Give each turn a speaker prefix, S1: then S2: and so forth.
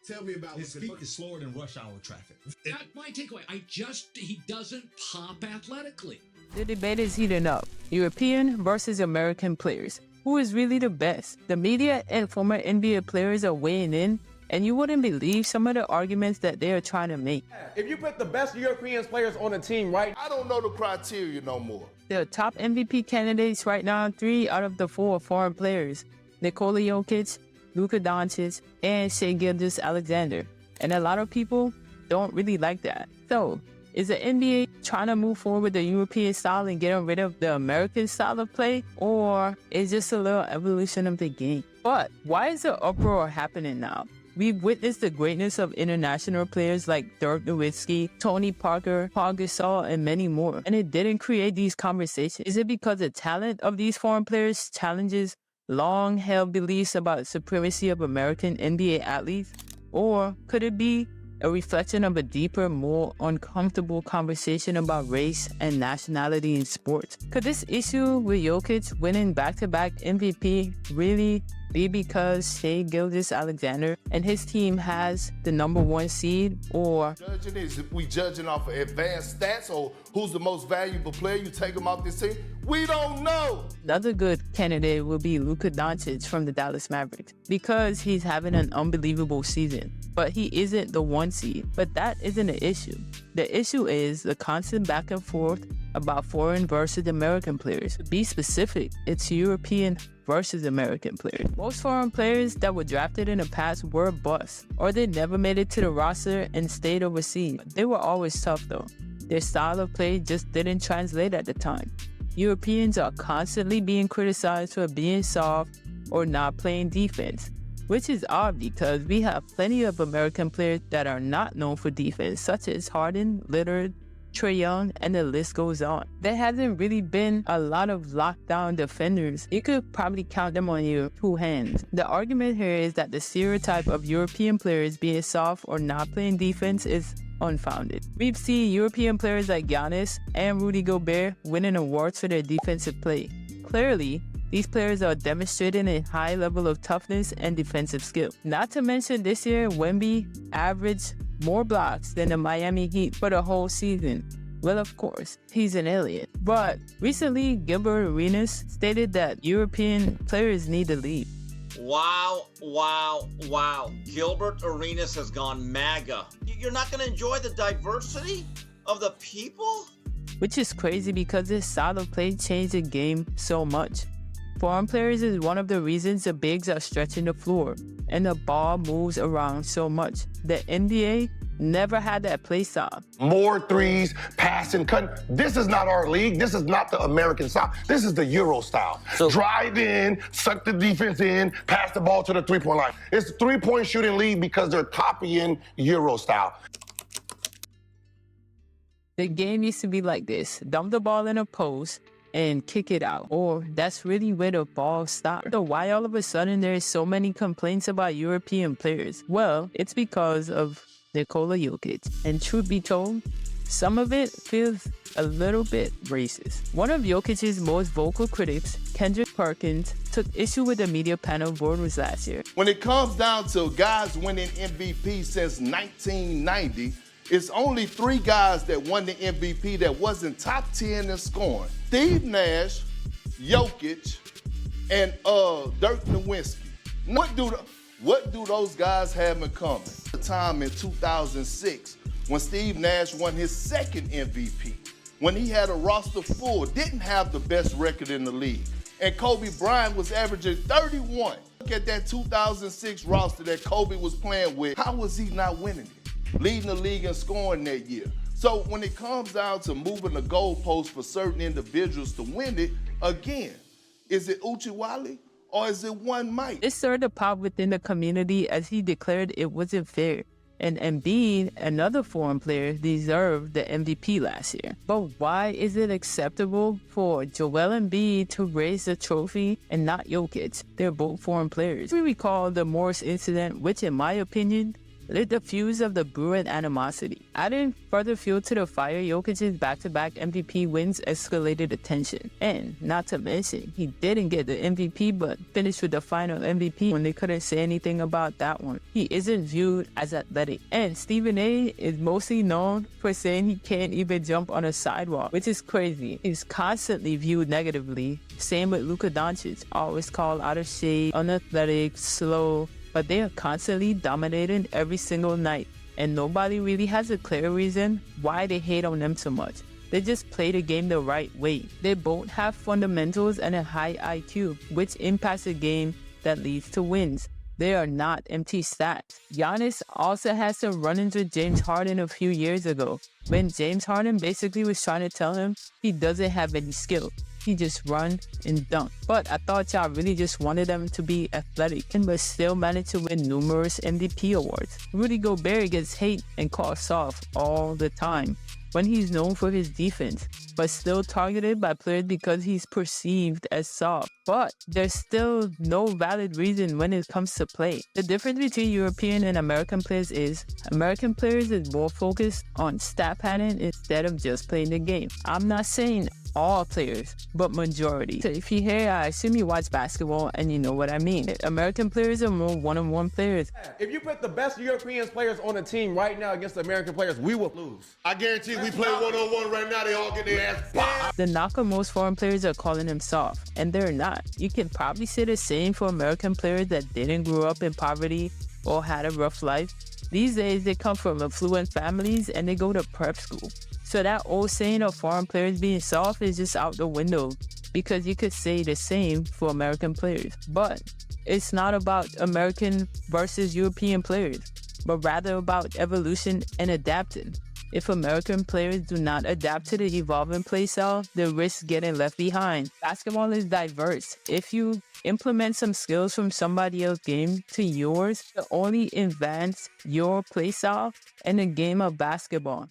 S1: Tell me about
S2: His feet is slower than rush hour traffic.
S3: That's my takeaway. He doesn't pop athletically.
S4: The debate is heating up. European versus American players. Who is really the best? The media and former NBA players are weighing in, and you wouldn't believe some of the arguments that they are trying to make.
S5: If you put the best European players on a team, right?
S1: I don't know the criteria no more.
S4: The top MVP candidates right now, 3 out of the 4 foreign players. Nikola Jokic, Luka Doncic, and Shai Gilgeous-Alexander. And a lot of people don't really like that. So, is the NBA trying to move forward with the European style and getting rid of the American style of play? Or is just a little evolution of the game? But why is the uproar happening now? We've witnessed the greatness of international players like Dirk Nowitzki, Tony Parker, Paul Gasol, and many more. And it didn't create these conversations. Is it because the talent of these foreign players challenges long-held beliefs about the supremacy of American NBA athletes? Or could it be a reflection of a deeper, more uncomfortable conversation about race and nationality in sports? Could this issue with Jokic winning back-to-back MVP really be because Shai Gilgeous-Alexander and his team has the #1 seed? Or
S1: Judging is if we judging off of advanced stats or who's the most valuable player, you take him off this team? We don't know.
S4: another good candidate will be Luka Doncic from the Dallas Mavericks because he's having an unbelievable season. But he isn't the 1 seed. But that isn't the issue. The issue is the constant back and forth about foreign versus American players. To be specific, it's European versus American players. Most foreign players that were drafted in the past were busts, or they never made it to the roster and stayed overseas. They were always tough though. Their style of play just didn't translate at the time. Europeans are constantly being criticized for being soft or not playing defense, which is odd because we have plenty of American players that are not known for defense, such as Harden, Lillard, Trae Young, and the list goes on. There hasn't really been a lot of lockdown defenders. You could probably count them on your 2 hands. The argument here is that the stereotype of European players being soft or not playing defense is unfounded. We've seen European players like Giannis and Rudy Gobert winning awards for their defensive play. Clearly, these players are demonstrating a high level of toughness and defensive skill. Not to mention this year, Wemby averaged more blocks than the Miami Heat for the whole season. Well, of course, he's an alien. But recently, Gilbert Arenas stated that European players need to leave.
S6: Wow. Gilbert Arenas has gone MAGA. You're not going to enjoy the diversity of the people?
S4: Which is crazy because this style of play changed the game so much. Foreign players is one of the reasons the bigs are stretching the floor and the ball moves around so much. The NBA never had that play style.
S5: More threes, passing, cutting. This is not our league. This is not the American style. This is the Euro style. Drive in, suck the defense in, pass the ball to the three-point line. It's a three-point shooting league because they're copying Euro style.
S4: The game used to be like this. Dump the ball in a post and kick it out. Or that's really where the ball stops. So why all of a sudden there is so many complaints about European players? Well, it's because of Nikola Jokic. And truth be told, some of it feels a little bit racist. One of Jokic's most vocal critics, Kendrick Perkins, took issue with the media panel voters last year.
S1: When it comes down to guys winning MVP since 1990, it's only 3 guys that won the MVP that wasn't top 10 in scoring. Steve Nash, Jokic, and Dirk Nowitzki. What do those guys have in common? The time in 2006 when Steve Nash won his 2nd MVP, when he had a roster full, didn't have the best record in the league, and Kobe Bryant was averaging 31. Look at that 2006 roster that Kobe was playing with. How was he not winning it? Leading the league in scoring that year. So when it comes down to moving the goalposts for certain individuals to win it, again, is it Uchiwali or is it one Mike?
S4: This stirred the pot within the community as he declared it wasn't fair. And Embiid, another foreign player, deserved the MVP last year. But why is it acceptable for Joel Embiid to raise the trophy and not Jokic? They're both foreign players. We recall the Morris incident, which in my opinion lit the fuse of the brewing animosity. Adding further fuel to the fire, Jokic's back-to-back MVP wins escalated the tension. And, not to mention, he didn't get the MVP but finished with the final MVP when they couldn't say anything about that one. He isn't viewed as athletic. And Stephen A is mostly known for saying he can't even jump on a sidewalk, which is crazy. He's constantly viewed negatively. Same with Luka Doncic, always called out of shape, unathletic, slow, but they are constantly dominating every single night, and nobody really has a clear reason why they hate on them so much. They just play the game the right way. They both have fundamentals and a high IQ, which impacts the game that leads to wins. They are not empty stats. Giannis also has some run-ins with James Harden a few years ago, when James Harden basically was trying to tell him he doesn't have any skill. He just run and dunk. But I thought y'all really just wanted them to be athletic, but still managed to win numerous MVP awards. Rudy Gobert gets hate and called soft all the time when he's known for his defense, but still targeted by players because he's perceived as soft. But there's still no valid reason when it comes to play. The difference between European and American players is American players is more focused on stat pattern instead of just playing the game. I'm not saying all players, but majority. So if you hear, I assume you watch basketball and you know what I mean. American players are more one-on-one players.
S7: If you put the best European players on a team right now against the American players, we will lose.
S5: I guarantee we play one-on-one right now, they all get their ass popped.
S4: The knock on most foreign players are calling them soft, and they're not. You can probably say the same for American players that didn't grow up in poverty or had a rough life. These days, they come from affluent families and they go to prep school. So that old saying of foreign players being soft is just out the window, because you could say the same for American players. But it's not about American versus European players, but rather about evolution and adapting. If American players do not adapt to the evolving play style, they risk getting left behind. Basketball is diverse. If you implement some skills from somebody else's game to yours, you only advance your play style in the game of basketball.